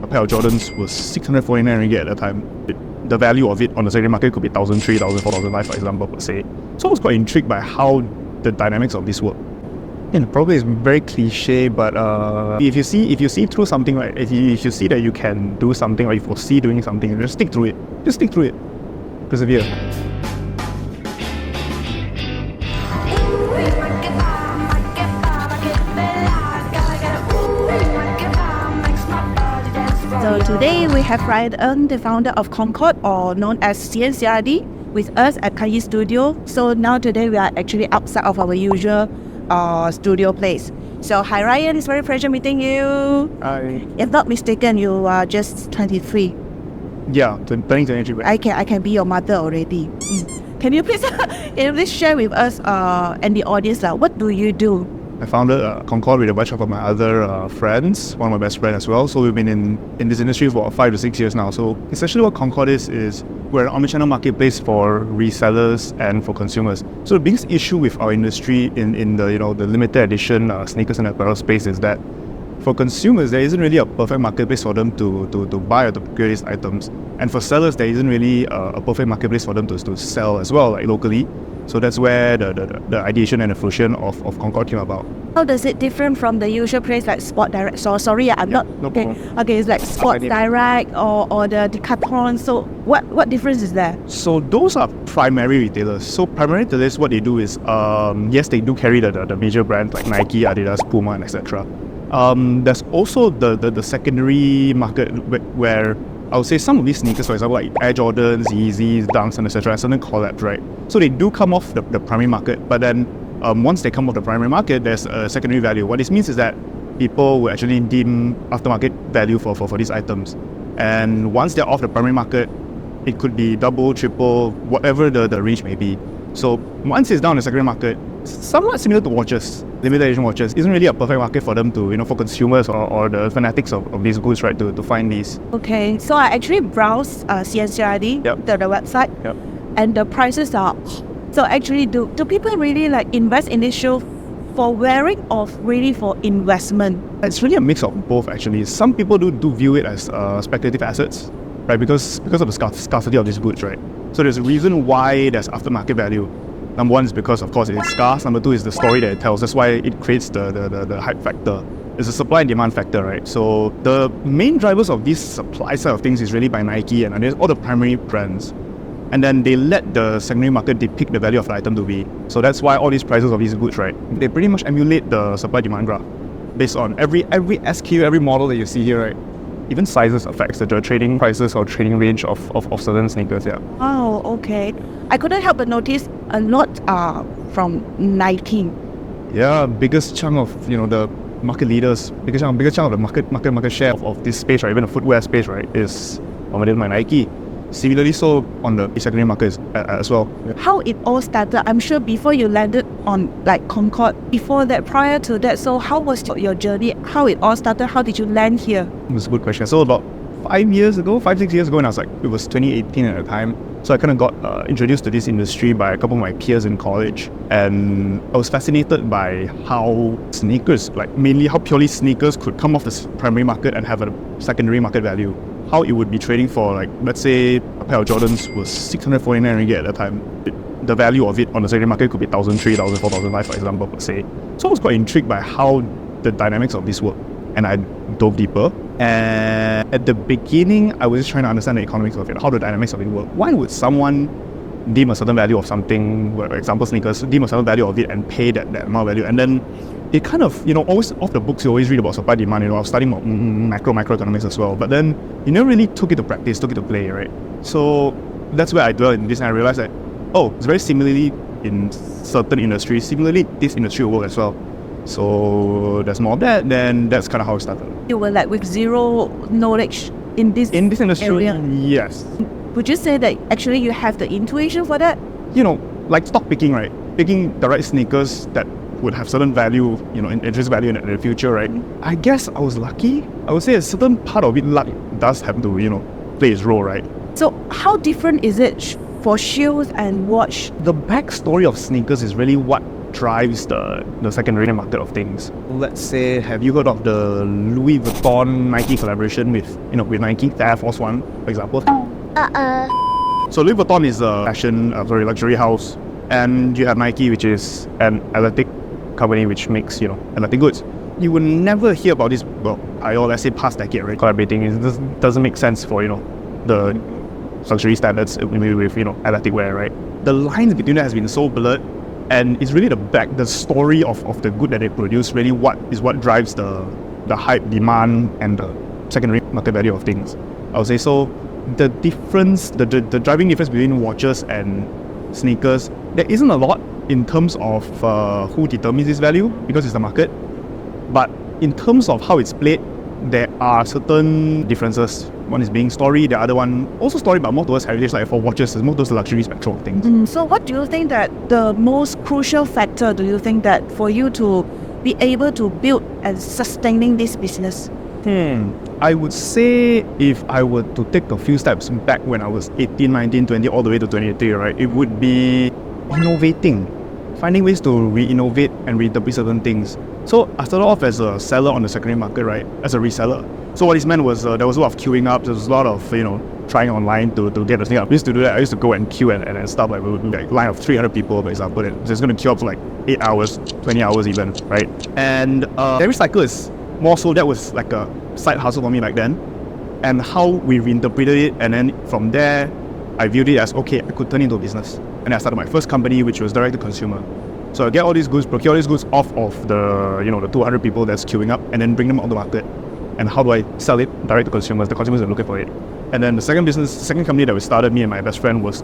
a pair of Jordans was 649 ringgit at the time, the value of it on the secondary market could be 1,003, 1,004, 1,005, for example, per se. So I was quite intrigued by how the dynamics of this work. And probably it's very cliche, but if you see through something, right? If you see that you can do something, or you foresee doing something, just stick through it. Just stick through it. Persevere. So today we have Ryan, the founder of Concord, or known as CNCRD, with us at KanyinStudio. So now today we are actually outside of our usual studio place. So hi Ryan, it's very pleasure meeting you. Hi. If not mistaken, you are just 23. Yeah, turning 23. Right? I can be your mother already. Can you please share with us and the audience what do you do? I founded Concord with a bunch of my other friends, one of my best friends as well. So we've been in this industry for 5 to 6 years now. So essentially what Concord is we're an omnichannel marketplace for resellers and for consumers. So the biggest issue with our industry in the the limited edition sneakers and apparel space is that for consumers there isn't really a perfect marketplace for them to buy or to procure these items. And for sellers there isn't really a perfect marketplace for them to sell as well, like locally. So that's where the ideation and the fruition of Concord came about. How does it different from the usual place like Sport Direct? So sorry, I'm not no okay. problem. Okay, it's like Sport Direct or the Decathlon. So what difference is there? So those are primary retailers. So primary retailers, what they do is yes, they do carry the major brands like Nike, Adidas, Puma, and etc. There's also the secondary market where I would say some of these sneakers, for example, like Air Jordans, Yeezys, Dunks, and etc., certain collabs, right? So they do come off the primary market, but then once they come off the primary market, there's a secondary value. What this means is that people will actually deem aftermarket value for these items. And once they're off the primary market, it could be double, triple, whatever the range may be. So once it's down the secondary market, somewhat similar to watches, limited edition watches, isn't really a perfect market for them to, for consumers or the fanatics of these goods, right, to find these. Okay, so I actually browsed CNCRD, the website, and the prices are. So actually, do people really invest in this shoe for wearing or really for investment? It's really a mix of both, actually. Some people do view it as speculative assets, right, because of the scarcity of these goods, right. So there's a reason why there's aftermarket value. Number one is because, of course, it's scarce. Number two is the story that it tells. That's why it creates the hype factor. It's a supply and demand factor, right? So the main drivers of this supply side of things is really by Nike and there's all the primary brands. And then they let the secondary market depict the value of the item to be. So that's why all these prices of these goods, right, they pretty much emulate the supply demand graph based on every SKU, every model that you see here, right? Even sizes affects the trading prices or trading range of certain sneakers, yeah. Oh, okay. I couldn't help but notice a lot from Nike. Yeah, biggest chunk of the market leaders, biggest chunk of the market share of this space, right, even the footwear space, right, is dominated by Nike. Similarly, so on the secondary market as well. Yeah. How it all started, I'm sure before you landed on Concord, before that, prior to that, so how was your journey? How it all started? How did you land here? It was a good question. So about 5, 6 years ago, and I was it was 2018 at the time. So I kind of got introduced to this industry by a couple of my peers in college, and I was fascinated by how sneakers, mainly how purely sneakers could come off the primary market and have a secondary market value. How it would be trading for, let's say a pair of Jordans was 649 ringgit at the time. The value of it on the secondary market could be 1,003, 1,004, 1,005, for example, per se. So I was quite intrigued by how the dynamics of this work, and I dove deeper. And at the beginning, I was just trying to understand the economics of it, how the dynamics of it work. Why would someone deem a certain value of something, for example sneakers, deem a certain value of it and pay that amount of value? And then it kind of, always off the books, you always read about supply demand. I was studying macroeconomics as well, but then you never really took it to practice, took it to play, right? So that's where I dwell in this, and I realized that, it's very similarly in certain industries. Similarly, this industry will work as well. So there's more of that, then that's kind of how it started. You were with zero knowledge in this industry area. Yes. Would you say that actually you have the intuition for that? Like stock picking, right? Picking the right sneakers that would have certain value, interest value in the future, right? I guess I was lucky. I would say a certain part of it, luck does have to, play its role, right? So how different is it for shoes and watch? The backstory of sneakers is really what drives the secondary market of things. Let's say, have you heard of the Louis Vuitton Nike collaboration with Nike, the Air Force One, for example? So Louis Vuitton is a luxury house, and you have Nike, which is an athletic company which makes athletic goods. You would never hear about this, let's say past decade, right? Collaborating, it doesn't make sense for the luxury standards maybe with athletic wear, right? The lines between that has been so blurred, and it's really the story of the good that they produce really what drives the hype, demand, and the secondary market value of things. I would say so. The difference, the driving difference between watches and sneakers, there isn't a lot in terms of who determines this value, because it's the market. But in terms of how it's played, there are certain differences. One is being story, the other one also story, but more towards heritage. Like for watches, it's more towards the luxury spectrum of things. So what do you think that the most crucial factor do you think that for you to be able to build and sustaining this business? I would say if I were to take a few steps back when I was 18, 19, 20, all the way to 23, right, it would be innovating. Finding ways to re-innovate and reinterpret certain things. So I started off as a seller on the secondary market, right, as a reseller. So what this meant was there was a lot of queuing up, there was a lot of, trying online to get the thing up. I used to do that. I used to go and queue and stuff, like we would do like line of 300 people, for example, and so it's going to queue up for like 8 hours, 20 hours even, right? And every cycle is more so that was like a side hustle for me back then. And how we reinterpreted it, and then from there, I viewed it as, okay, I could turn it into a business. And I started my first company, which was direct to consumer. So I get all these goods, procure all these goods off of the 200 people that's queuing up, and then bring them on the market. And how do I sell it direct to consumers? The consumers are looking for it. And then the second company that we started, me and my best friend, was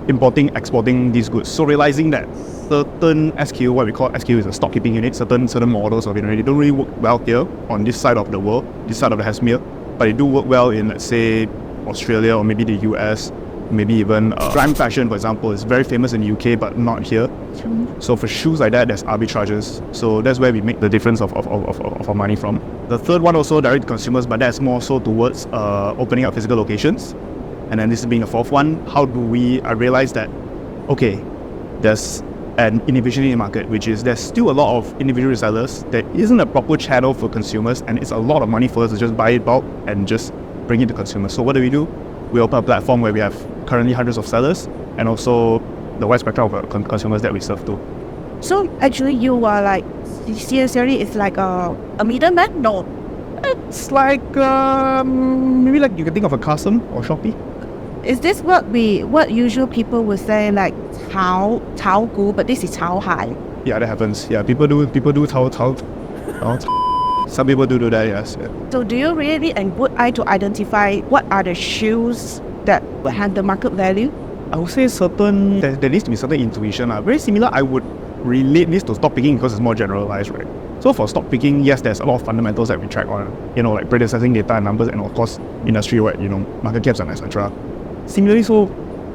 importing, exporting these goods. So realizing that certain SKU, what we call SKU is a stock keeping unit, certain models of it already don't really work well here on this side of the world, this side of the hemisphere, but they do work well in, let's say, Australia or maybe the US. Maybe even grime fashion, for example, is very famous in the UK but not here. So for shoes like that, there's arbitrages. So that's where we make the difference of our money from. The third one also direct to consumers, but that's more so towards opening up physical locations. And then this is being the fourth one. I realized that, okay, there's an inefficiency in the market, which is there's still a lot of individual resellers. There isn't a proper channel for consumers, and it's a lot of money for us to just buy it bulk and just bring it to consumers. So what do? We open a platform where we have currently hundreds of sellers and also the wide spectrum of consumers that we serve to. So actually you are like, CNCRD is like a middleman? No. It's like, maybe like you can think of a custom or Shopee. Is this what usual people would say like Tao Gu, but this is Tao Hai? Yeah, that happens. Yeah, people do Tao. Some people do that, yes. Yeah. So do you really and good eye to identify what are the shoes that will have the market value? I would say there needs to be certain intuition. Very similar, I would relate this to stock picking because it's more generalized, right? So for stock picking, yes, there's a lot of fundamentals that we track on, like predecessing data and numbers, and of course industry-wide, market caps and etc. Similarly, so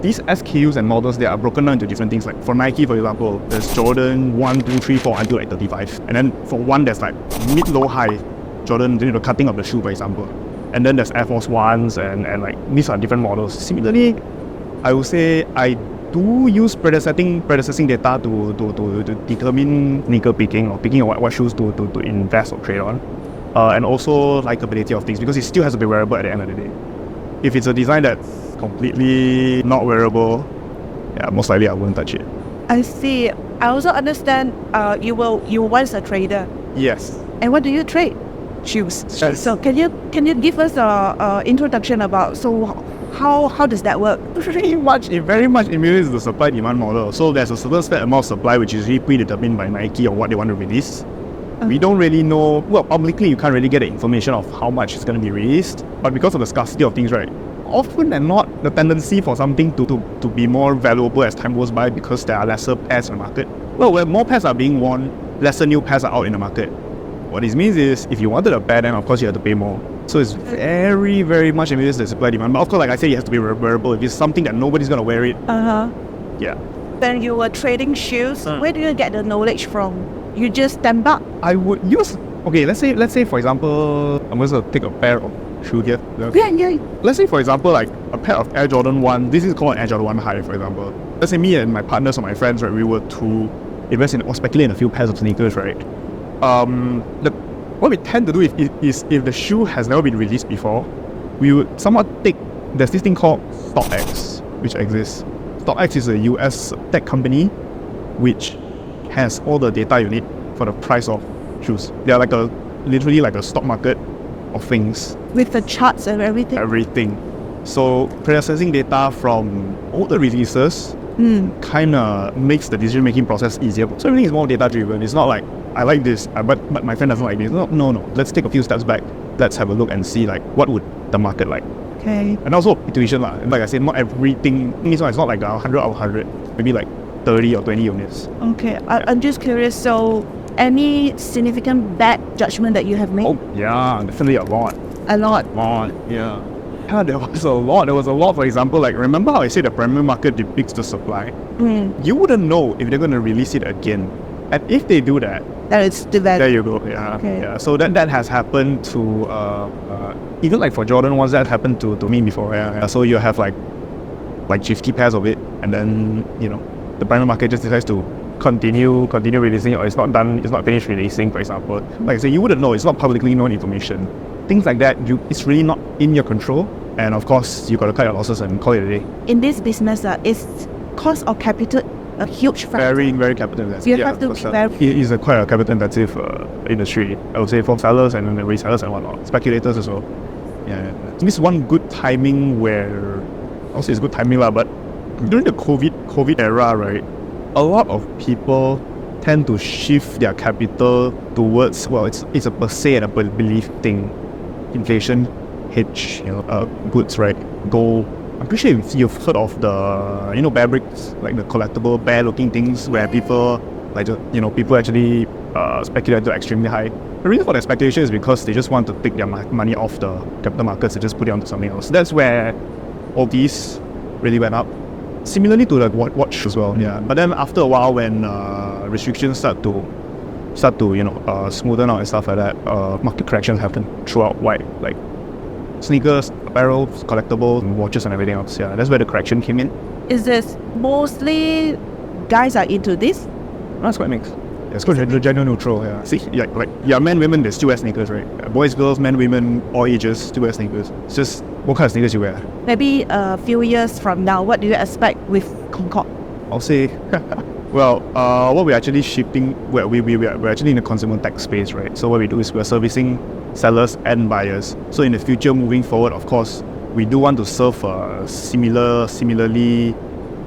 these SKUs and models, they are broken down into different things. Like for Nike, for example, there's Jordan 1, 2, 3, 4 until like 35. And then for one, there's like mid, low, high Jordan, the cutting of the shoe, for example. And then there's Air Force Ones and like these are different models. Similarly, I would say I do use predecessing data to determine sneaker picking or picking what shoes to invest or trade on. And also likability of things, because it still has to be wearable at the end of the day. If it's a design that's completely not wearable, yeah, most likely I won't touch it. I see. I also understand you once a trader. Yes. And what do you trade? Shoes. Yes. So can you give us a introduction about how does that work? Very much it mirrors the supply demand model. So there's a certain set amount of supply which is really predetermined by Nike or what they want to release. We don't really know, publicly you can't really get the information of how much is going to be released, but because of the scarcity of things, right, often and not the tendency for something to be more valuable as time goes by because there are lesser pairs in the market. Well, where more pairs are being worn, lesser new pairs are out in the market. What this means is, if you wanted a pair, then of course you have to pay more. So it's very, very much in the supply demand. But of course, like I said, it has to be wearable. If it's something that nobody's going to wear it, yeah. Then you were trading shoes. Where do you get the knowledge from? You just stamp up? I would use, okay, let's say for example, I'm going to take a pair of shoes here. Yeah. Let's say for example, like a pair of Air Jordan 1, this is called an Air Jordan 1 High, for example. Let's say me and my partners or my friends, right, we were to invest in or speculate in a few pairs of sneakers, right? What we tend to do is if the shoe has never been released before, we would somewhat take, there's this thing called StockX, which exists. StockX is a US tech company which has all the data you need for the price of shoes. They are literally like a stock market of things. With the charts and everything. Everything. So processing data from all the releases kind of makes the decision-making process easier. So everything is more data-driven. It's not like, I like this, but my friend doesn't like this. No. Let's take a few steps back. Let's have a look and see what would the market like. Okay. And also intuition lah. Like I said, not everything. It's not like 100 out of 100. Maybe like 30 or 20 units. Okay. I'm just curious. So, any significant bad judgment that you have made? Oh yeah, definitely a lot. A lot. Yeah. Yeah, there was a lot. There was a lot. For example, remember how I said the primary market depicts the supply? You wouldn't know if they're going to release it again. And if they do that, that is the value. There you go. Yeah. Okay. Yeah. So that has happened to even for Jordan ones, that happened to me before. Yeah. So you have like 50 pairs of it, and then the primary market just decides to continue releasing it, or it's not finished releasing, for example. Like I say, you wouldn't know. It's not publicly known information. Things like that, it's really not in your control. And of course, you got to cut your losses and call it a day. In this business, is cost of capital a huge factor? Very, very capital intensive. You have to be very... It is quite a capital intensive industry, I would say, for sellers and then the resellers and whatnot, speculators as well. Yeah. This one good timing where, I'll say it's good timing lah, but during the COVID era, right, a lot of people tend to shift their capital towards, well, it's a per se and a belief thing. Inflation, hedge, goods, right? Gold. I'm pretty sure you've heard of the, bear bricks, like the collectible bear-looking things where people, people actually speculate to extremely high. The reason for that speculation is because they just want to take their money off the capital markets and just put it onto something else. That's where all these really went up. Similarly to the watch as well, yeah. But then after a while, when restrictions start to smoothen out and stuff like that, market corrections happen throughout like sneakers, apparel, collectibles, watches and everything else. Yeah, that's where the correction came in. Is this mostly guys are into this? That's quite mixed. It's quite gender neutral. Yeah. See, men, women, they still wear sneakers, right? Boys, girls, men, women, all ages still wear sneakers. It's just what kind of sneakers you wear. Maybe a few years from now, what do you expect with Concord? I'll say, well, what we're actually shipping, we're actually in the consumer tech space, right? So what we do is we're servicing sellers and buyers. So in the future, moving forward, of course, we do want to serve similarly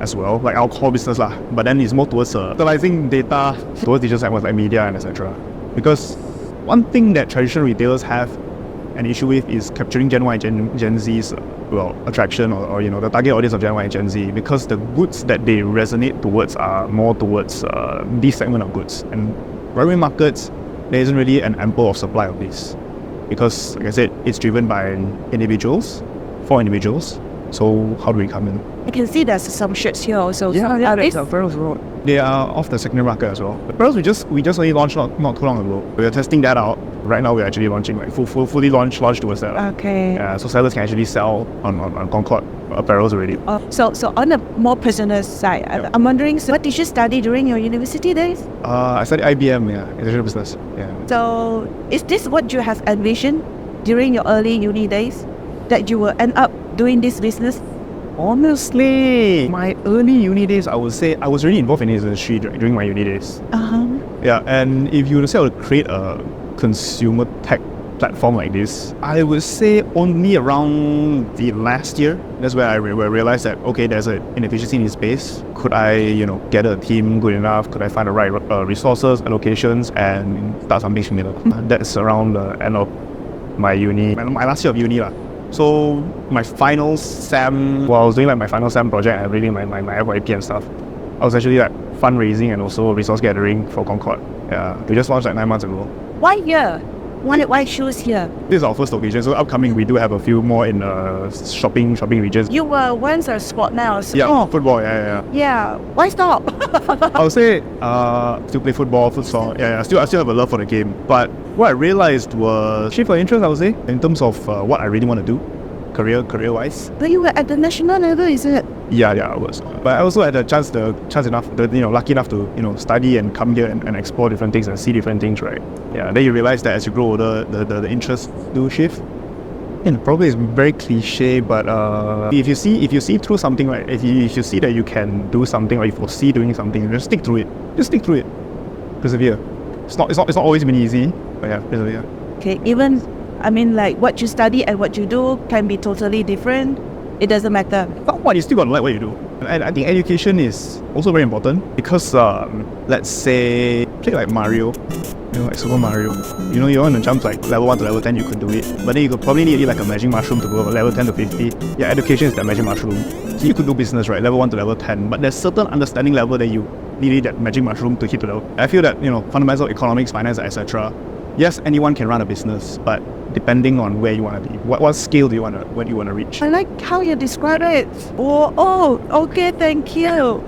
as well, like our core business lah. But then it's more towards utilizing data towards digital segments like media and etc. Because one thing that traditional retailers have an issue with is capturing Gen Y and Gen Z's attraction or the target audience of Gen Y and Gen Z, because the goods that they resonate towards are more towards this segment of goods. And primary markets, there isn't really an ample of supply of this, because like I said, it's driven by individuals, for individuals. So how do we come in? I can see there's some shirts here also. Yeah, there's apparels as well. They are off the secondary market as well. The apparels we just only launched not too long ago. We're testing that out. Right now we're actually launching fully launched towards that. Okay. Yeah, so sellers can actually sell on Concord apparels already. So on a more personal side, yeah. I'm wondering, so what did you study during your university days? I studied IBM, international business. Yeah. So is this what you have envisioned during your early uni days, that you will end up doing this business? Honestly, my early uni days, I would say I was really involved in this industry during my uni days. Yeah, and if you were to say I would create a consumer tech platform like this, I would say only around the last year. That's where I realized that, okay, there's an inefficiency in this space. Could I, get a team good enough? Could I find the right resources, allocations, and start something similar? That's around the end of my uni, my last year of uni lah. So my final SEM, while I was doing my final SEM project and reading my FYP and stuff, I was actually fundraising and also resource gathering for Concord. Yeah, we just launched 9 months ago. Why here? Why choose here? This is our first location, so upcoming we do have a few more in shopping regions. You were once a sport now. So yeah, football, yeah. Yeah, why stop? I would say still play football, futsal. Yeah, I still have a love for the game. But what I realized was shift of interest, I would say, in terms of what I really want to do. career-wise. But you were at the national level, is it? Yeah, I was. But I also had the chance enough, lucky enough to, study and come here and explore different things and see different things, right? Yeah, then you realize that as you grow older, the interests do shift. And probably it's very cliche, but if you see through something, right? If you see that you can do something or you foresee doing something, just stick through it. Persevere. It's not always been easy, but yeah, persevere. Okay, even, like what you study and what you do can be totally different. It doesn't matter. But what, you still got to like what you do. And I think education is also very important because, let's say, play like Mario, like Super Mario. You want to jump like level 1 to level 10, you could do it. But then you could probably need like a magic mushroom to go from level 10 to 50. Yeah, education is that magic mushroom. So you could do business, right, level 1 to level 10. But there's certain understanding level that you need that magic mushroom to hit the level. I feel that, fundamental economics, finance, etc. Yes, anyone can run a business, but depending on where you want to be, what scale do you want to reach? I like how you describe it. Oh, okay, thank you.